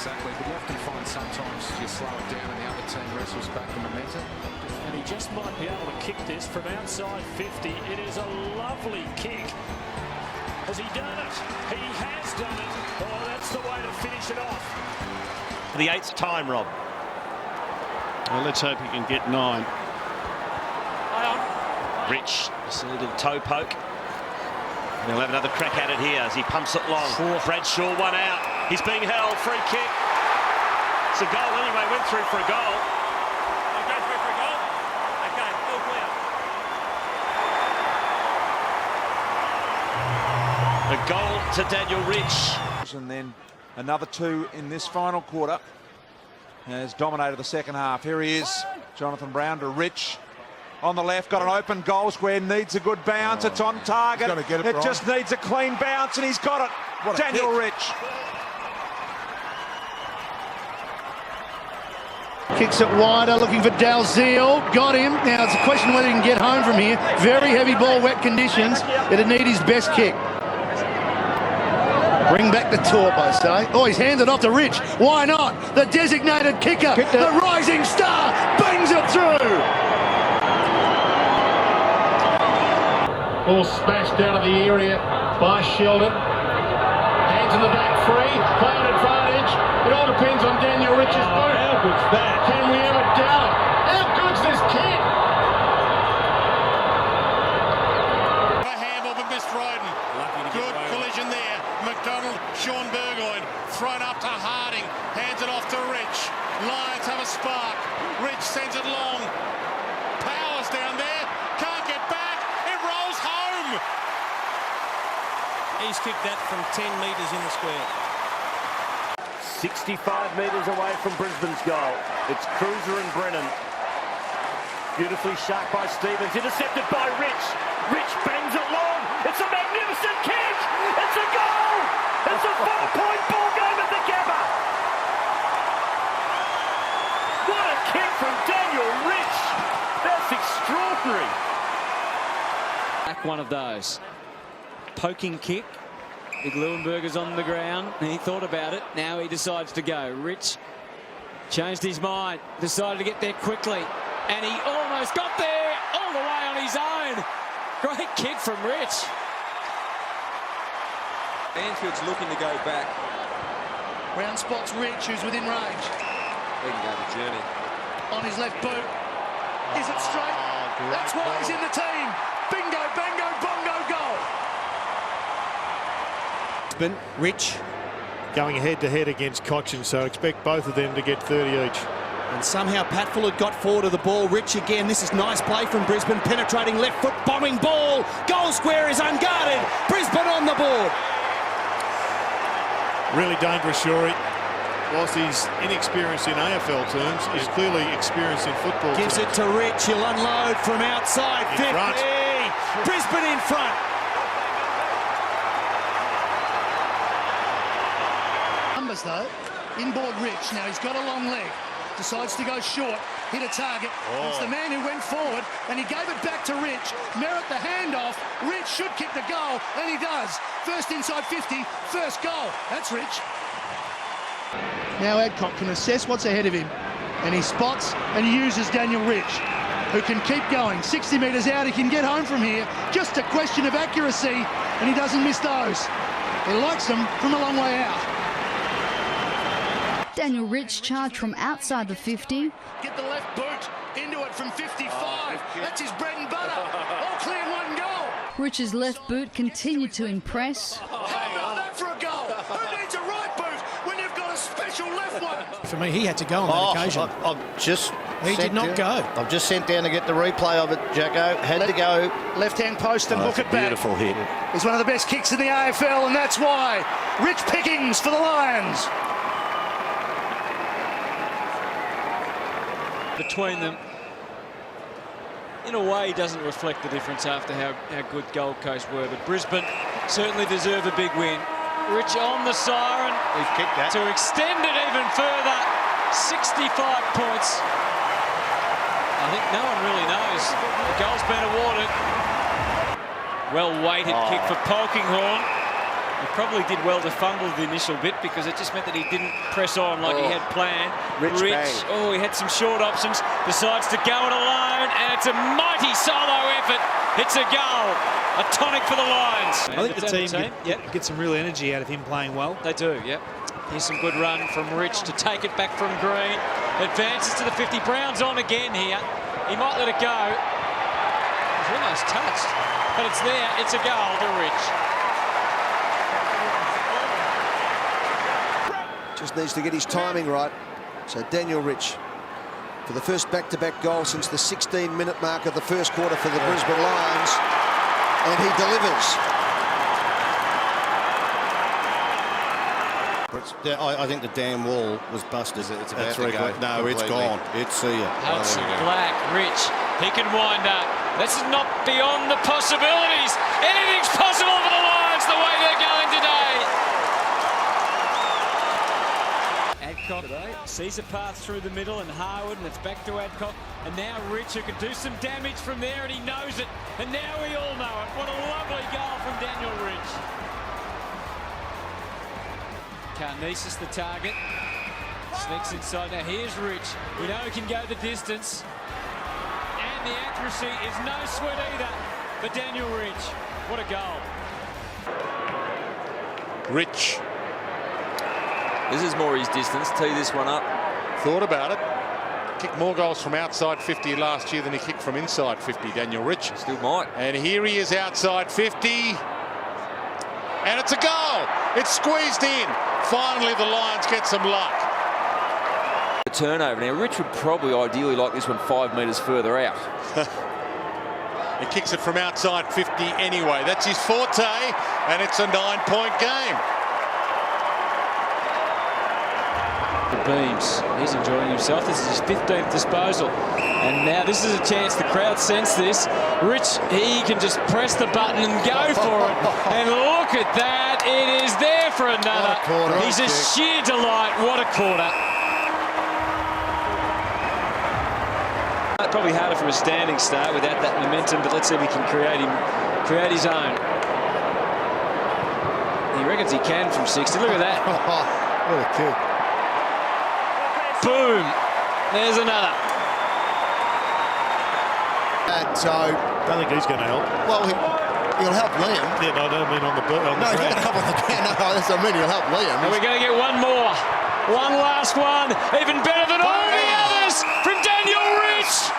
exactly. But you often find sometimes you slow it down and the other team wrestles back the momentum. And he just might be able to kick this from outside 50. It is a lovely kick. Has he done it? He has done it. Oh, that's the way to finish it off. The 8th time, Rob. Well, let's hope he can get 9. Rich, just a little toe poke. He'll have another crack at it here as he pumps it long. Bradshaw one out. He's being held. Free kick. It's a goal anyway. Went through for a goal. Okay, through for a goal. Okay, all clear. A goal to Daniel Rich. And then another 2 in this final quarter. Has dominated the second half. Here he is, Jonathan Brown to Rich. On the left, got an open goal square, needs a good bounce. It's on target. It just needs a clean bounce, and he's got it. Daniel Rich. Kicks it wider, looking for Dalziel. Got him. Now it's a question whether he can get home from here. Very heavy ball, wet conditions. It'd need his best kick. Bring back the torp, I say. Oh, he's handed off to Rich. Why not? The designated kicker, the rising star, bangs it through. All smashed out of the area by Sheldon. Hands in the back, free. Cloud advantage. It all depends on Daniel Rich's boot. How good's that? Can we ever doubt it? How good's this kid? A handball but missed Roden. Good collision there. McDonald, Sean Burgoyne. Thrown up to Harding. Hands it off to Rich. Lions have a spark. Rich sends it long. Powers down there. Can't get back. He's kicked that from 10 metres in the square. 65 metres away from Brisbane's goal. It's Cruiser and Brennan. Beautifully shot by Stevens. Intercepted by Rich. Rich bangs it long. It's a magnificent kick. It's a goal. It's a 4-point ball game at the Gabba. What a kick from Daniel Rich. That's extraordinary. Back one of those. Poking kick. Big Leuenberger's on the ground. He thought about it. Now he decides to go. Rich changed his mind. Decided to get there quickly. And he almost got there all the way on his own. Great kick from Rich. Anfield's looking to go back. Round spots Rich, who's within range. He can go the journey. On his left boot. Is it straight? That's why he's in the team. Bingo, bango, bongo, goal. Rich going head-to-head against Cochin, so expect both of them to get 30 each. And somehow Pat Fuller got forward of the ball. Rich again. This is nice play from Brisbane. Penetrating left foot, bombing ball. Goal square is unguarded. Brisbane on the board. Really dangerous, Shorey. Whilst he's inexperienced in AFL terms, he's clearly experienced in football Gives terms. it to Rich. He'll unload from outside 50. Brisbane in front. Numbers though. Inboard Rich. Now he's got a long leg. Decides to go short. Hit a target. It's the man who went forward and he gave it back to Rich. Merritt the handoff. Rich should kick the goal and he does. First inside 50. First goal. That's Rich. Now Adcock can assess what's ahead of him. And he spots and he uses Daniel Rich, who can keep going. 60 metres out, he can get home from here. Just a question of accuracy, and he doesn't miss those. He likes them from a long way out. Daniel Rich charged from outside the 50. Get the left boot into it from 55. That's his bread and butter. All clear, one goal. Rich's left boot continued to impress. How about that for a goal? Who needs a right boot when you've got a special left one? For me, he had to go on that occasion. He did not go. I've just sent down to get the replay of it, Jacko. Had to go. Left-hand post and hook it back. Beautiful hit. He's one of the best kicks in the AFL, and that's why. Rich pickings for the Lions. Between them, in a way, doesn't reflect the difference after how good Gold Coast were. But Brisbane certainly deserve a big win. Rich on the siren. He's kicked that. To extend it even further. 65 points. I think no one really knows. The goal's been awarded. Well-weighted kick for Polkinghorne. He probably did well to fumble the initial bit because it just meant that he didn't press on like he had planned. Rich, he had some short options, decides to go it alone, and it's a mighty solo effort. It's a goal, a tonic for the Lions. I think the team get some real energy out of him playing well. They do, yep. Here's some good run from Rich to take it back from Green. Advances to the 50. Brown's on again here. He might let it go. He's almost touched, but it's there. It's a goal to Rich. Just needs to get his timing right. So Daniel Rich for the first back-to-back goal since the 16-minute mark of the first quarter for the Brisbane Lions, and he delivers. I think the damn wall was busted. It's about to go. No, completely. it's gone. It's see ya. Hudson, Black, Rich. He can wind up. This is not beyond the possibilities. Anything's possible for the Lions the way they're going today. Adcock sees a pass through the middle and Harwood, and it's back to Adcock. And now Rich, who can do some damage from there, and he knows it. And now we all know it. What a lovely goal from Daniel Rich. Karnezis the target. Sneaks inside. Now here's Rich. We know he can go the distance. And the accuracy is no sweat either for Daniel Rich. What a goal. Rich. This is more his distance. Tee this one up. Thought about it. Kicked more goals from outside 50 last year than he kicked from inside 50, Daniel Rich. Still might. And here he is outside 50. And it's a goal. It's squeezed in. Finally, the Lions get some luck. The turnover. Now, Rich would probably ideally like this one 5 metres further out. He kicks it from outside 50 anyway. That's his forte, and it's a 9-point game. Beams, he's enjoying himself. This is his 15th disposal, and now this is a chance. The crowd sense this. Rich, he can just press the button and go for it, and look at that, it is there for another. He's a sheer delight. What a quarter. Probably harder from a standing start without that momentum, but let's see if he can create his own. He reckons he can from 60. Look at that. What a kick. Boom! There's another. And so, Don't think he's going to help. well, he'll help Liam. Yeah, no, I don't mean on the No, he's not going to help on the ground. No, that's what I mean. He'll help Liam. And we're going to get one more. One last one. Even better than all the others from Daniel Rich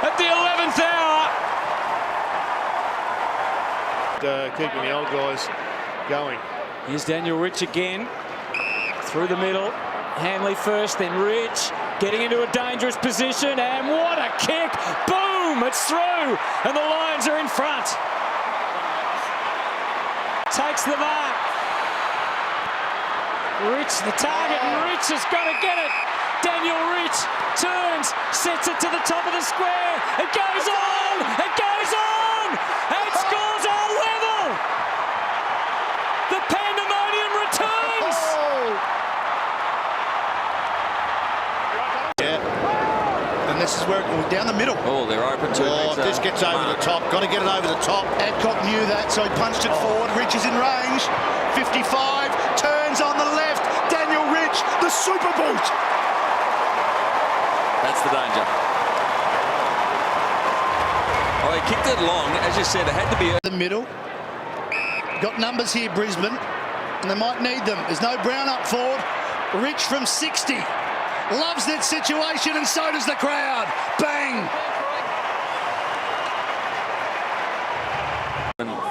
at the 11th hour. Keeping the old guys going. Here's Daniel Rich again. Through the middle. Hanley first, then Rich. Getting into a dangerous position. And what a kick. Boom! It's through. And the Lions are in front. Takes the mark. Rich the target, and Rich has got to get it. Daniel Rich turns, sets it to the top of the square. It goes on! It goes on! And scores our level! The pandemonium returns! And this is where it goes down the middle. Oh, they're open to it. This gets over the top. Got to get it over the top. Adcock knew that, so he punched it forward. Rich is in range. 55, turns on the left. Daniel Rich, the super boot. That's the danger. Oh, he kicked it long. As you said, it had to be The middle. Got numbers here, Brisbane, and they might need them. There's no Brown up forward. Rich from 60. Loves that situation, and so does the crowd. Bang!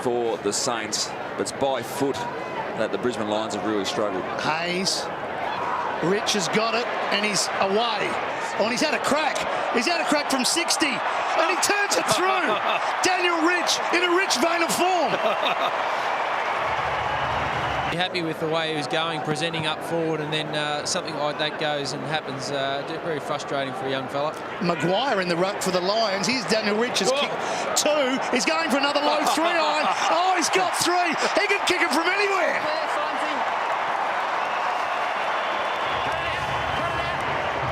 for the Saints, but it's by foot that the Brisbane Lions have really struggled. Hayes. Rich has got it, and he's away. Oh, and he's had a crack. He's had a crack from 60, and he turns it through. Daniel Rich in a Rich vein of form. Happy with the way he was going, presenting up forward, and then something like that goes and happens. Very frustrating for a young fella. Maguire in the ruck for the Lions. Here's Daniel Rich's kick. Two. He's going for another low 3-iron. Oh, he's got three. He can kick it from anywhere.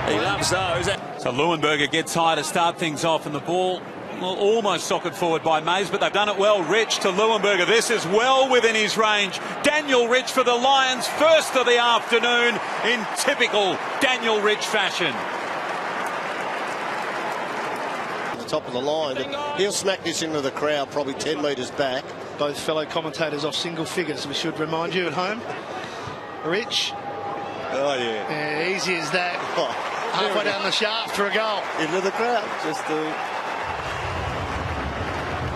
He loves those. So Leuenberger gets high to start things off, and the ball Well, almost socketed forward by Mays, but they've done it well. Rich to Leuenberger. This is well within his range. Daniel Rich for the Lions, first of the afternoon in typical Daniel Rich fashion. The top of the line. He'll smack this into the crowd, probably 10 metres back. Both fellow commentators off single figures, we should remind you at home. Rich. Oh, yeah. Yeah, easy as that. Halfway down the shaft for a goal. Into the crowd. Just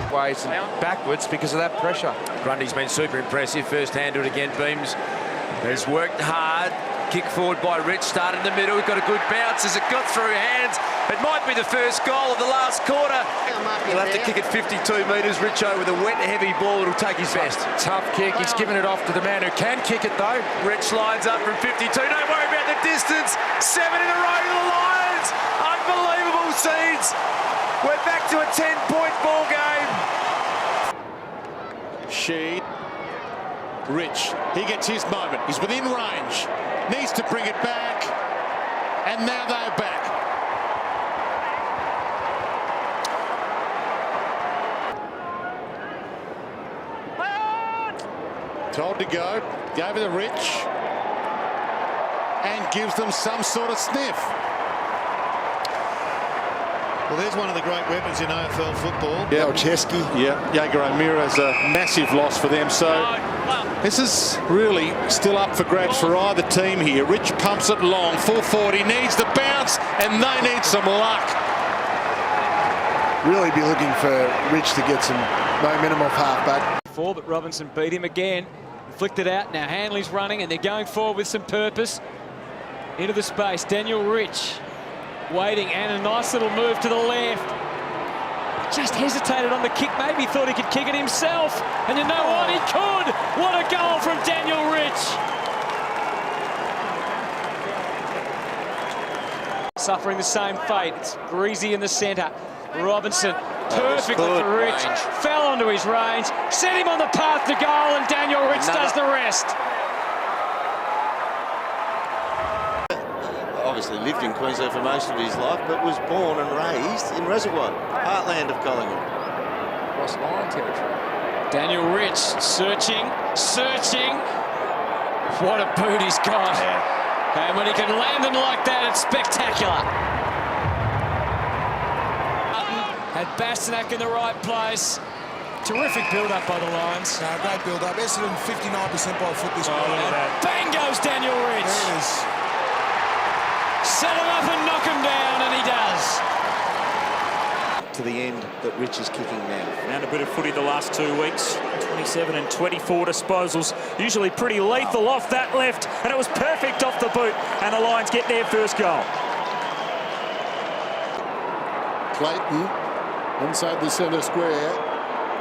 ways backwards because of that pressure. Grundy's been super impressive. First hand to it again. Beams has worked hard. Kick forward by Rich. Start in the middle. We've got a good bounce as it got through hands. It might be the first goal of the last quarter. He'll have to kick it 52 metres. Richo with a wet, heavy ball. It'll take his best. Tough kick. He's given it off to the man who can kick it, though. Rich lines up from 52. Don't worry about the distance. 7 in a row to the Lions. Unbelievable scenes. We're back to a 10-point ball game. Sheed. Rich. He gets his moment. He's within range. Needs to bring it back. And now they're back. Told to go. Gave it to Rich. And gives them some sort of sniff. Well, there's one of the great weapons in AFL football. Yeah, Olszewski. Yeah, Jaeger O'Meara's a massive loss for them. So this is really still up for grabs for either team here. Rich pumps it long, full forward. He needs the bounce, and they need some luck. Really be looking for Rich to get some momentum off halfback. But Robinson beat him again. Flicked it out. Now Hanley's running, and they're going forward with some purpose. Into the space. Daniel Rich. Waiting, and a nice little move to the left. Just hesitated on the kick, maybe thought he could kick it himself. And you know what? He could! What a goal from Daniel Rich! Suffering the same fate. It's Breezy in the centre. Robinson, perfectly for Rich. Fell onto his range, set him on the path to goal, and Daniel Rich does the rest. Obviously lived in Queensland for most of his life, but was born and raised in Reservoir, heartland of Collingwood. Cross line territory. Daniel Rich searching. What a boot he's got. Yeah. And when he can land them like that, it's spectacular. Had Bastanak in the right place. Terrific build-up by the Lions. Great build-up. Essendon 59% by foot this morning. Bang goes Daniel Rich. There it is. Set him up and knock him down, and he does. To the end that Rich is kicking now. Found a bit of footy the last 2 weeks. 27 and 24 disposals. Usually pretty lethal off that left, and it was perfect off the boot, and the Lions get their first goal. Clayton inside the centre square.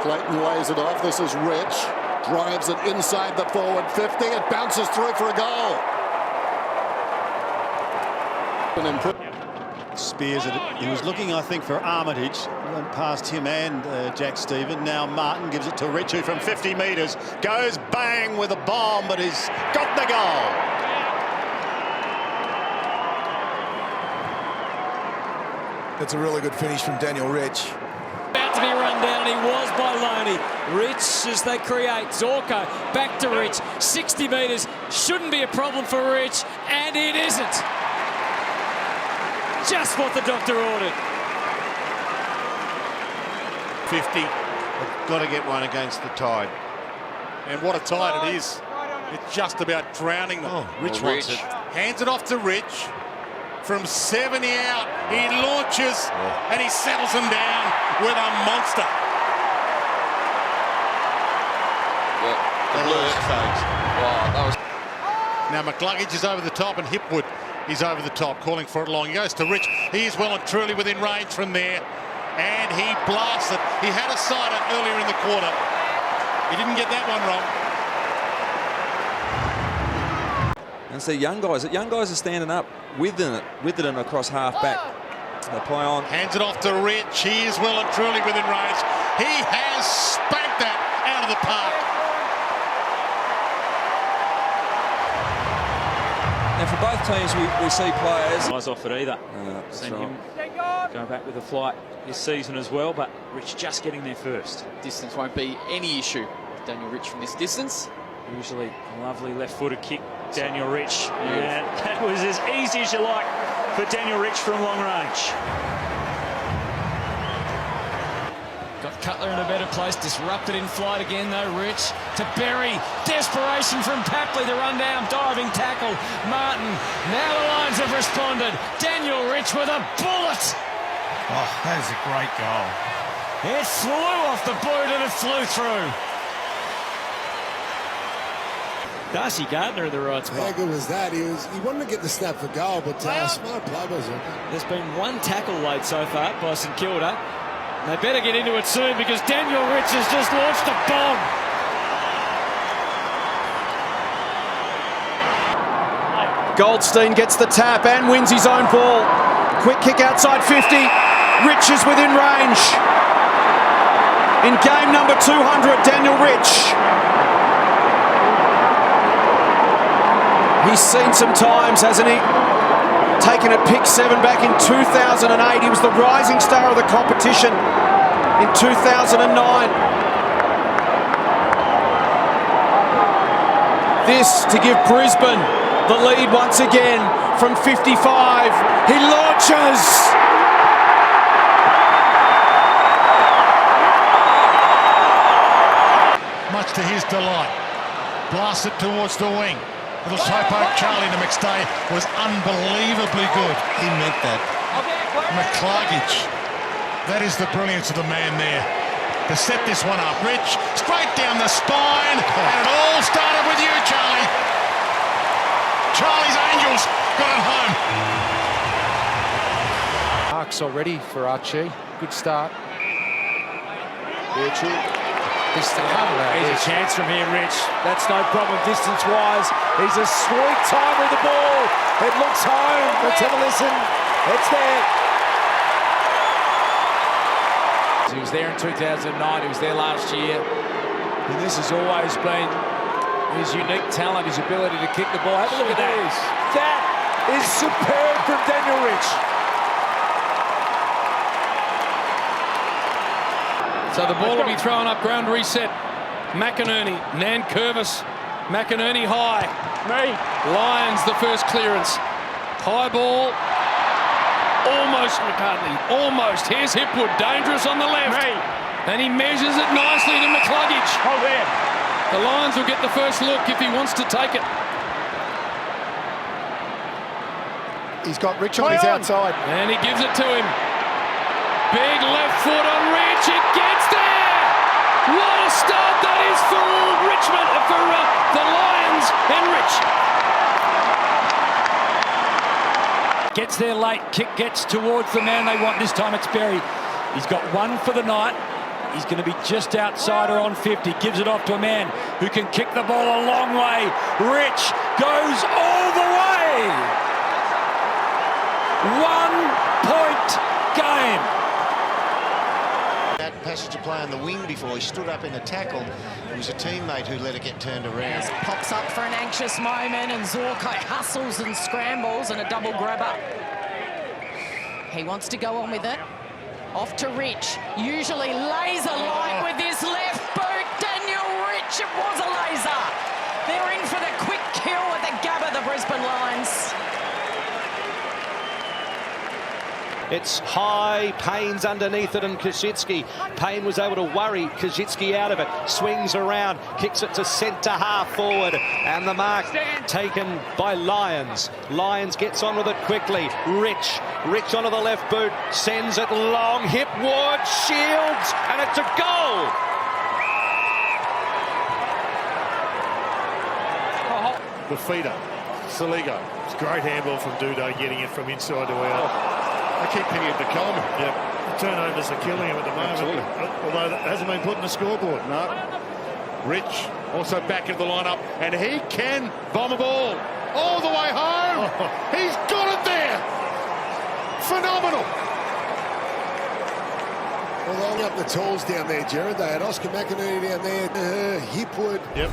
Clayton lays it off. This is Rich. Drives it inside the forward 50. It bounces through for a goal. Spears it. He was looking, I think, for Armitage. Went past him and Jack Stephen. Now Martin gives it to Rich, who from 50 metres goes bang with a bomb, but he's got the goal. That's a really good finish from Daniel Rich. About to be run down, he was by Loney. Rich as they create. Zorko back to Rich. 60 metres. Shouldn't be a problem for Rich, and it isn't. Just what the doctor ordered. 50. Got to get one against the Tide. And what a tide it is. It's just about drowning them. Oh, Rich wants it. Hands it off to Rich. From 70 out, he launches and he settles them down with a monster. Now McCluggage is over the top and Hipwood is over the top, calling for it long. He goes to Rich. He is well and truly within range from there. And he blasts it. He had a sighter earlier in the quarter. He didn't get that one wrong. And see, young guys are standing up with it and across half back. They play on. Hands it off to Rich. He is well and truly within range. He has spanked that out of the park. Now for both teams, we see players. Eyes off it either. That's Seen right. him Going back with the flight this season as well, but Rich just getting there first. Distance won't be any issue with Daniel Rich from this distance. Usually a lovely left-footed kick, Daniel Rich. And that was as easy as you like for Daniel Rich from long range. Got Cutler in a better place, disrupted in flight again though, Rich to Berry, desperation from Papley, the run down, diving tackle, Martin, now the Lions have responded, Daniel Rich with a bullet! Oh, that is a great goal. It flew off the boot and it flew through. Darcy Gardner in the right spot. How good was that? He wanted to get the snap for goal, but smart play was it? There's been one tackle late so far by St Kilda. They better get into it soon because Daniel Rich has just launched a bomb. Goldstein gets the tap and wins his own ball. Quick kick outside 50. Rich is within range. In game number 200, Daniel Rich. He's seen some times, hasn't he? Taken at pick 7 back in 2008. He was the rising star of the competition in 2009. This to give Brisbane the lead once again from 55. He launches. Much to his delight. Blasted towards the wing. Little slowpoke Charlie to McStay was unbelievably good. He meant that. McCluggage. That is the brilliance of the man there. To set this one up. Rich, straight down the spine. And it all started with you, Charlie. Charlie's Angels got it home. Marks already for Archie. Good start. Here's a chance from here, Rich. That's no problem distance-wise. He's a sweet timer of the ball. It looks home. Let's have a listen. It's there. He was there in 2009. He was there last year. And this has always been his unique talent, his ability to kick the ball. Have a look at that. That is superb from Daniel Rich. So the ball will be thrown up, ground reset. McInerney, Nankervis, McInerney high. Lions the first clearance. High ball. Almost McCartney, almost. Here's Hipwood, dangerous on the left. And he measures it nicely to McCluggage. Oh, there. The Lions will get the first look if he wants to take it. He's got Rich on his outside. And he gives it to him. Big left foot on Rich, it gets there! What a start that is for Richmond, for the Lions and Rich. Gets there late, kick gets towards the man they want. This time it's Berry. He's got one for the night. He's going to be just outside or on 50. Gives it off to a man who can kick the ball a long way. Rich goes all the way. 1 point game. That passage of play on the wing before he stood up in a tackle. It was a teammate who let it get turned around. Pops up for an anxious moment and Zorko hustles and scrambles and a double grabber. He wants to go on with it. Off to Rich. Usually laser light with his left boot. Daniel Rich, it was a laser. They're in for the quick kill at the Gabba, the Brisbane Lions. It's high, Payne's underneath it and Koschitzky. Payne was able to worry Koschitzky out of it. Swings around, kicks it to centre half forward. And the mark taken by Lyons. Lyons gets on with it quickly. Rich onto the left boot, sends it long. Hipwood, Shields, and it's a goal. The feeder, Saligo. It's a great handball from Dudo, getting it from inside to out. I keep pinning it to Coleman. Yep. The turnovers are killing him at the moment. Although that hasn't been put in the scoreboard. No. Rich also back into the lineup, and he can bomb a ball all the way home. He's got it there. Phenomenal. Well, they'll up the tools down there, Jared. They had Oscar McInerney down there, Hipwood. Yep.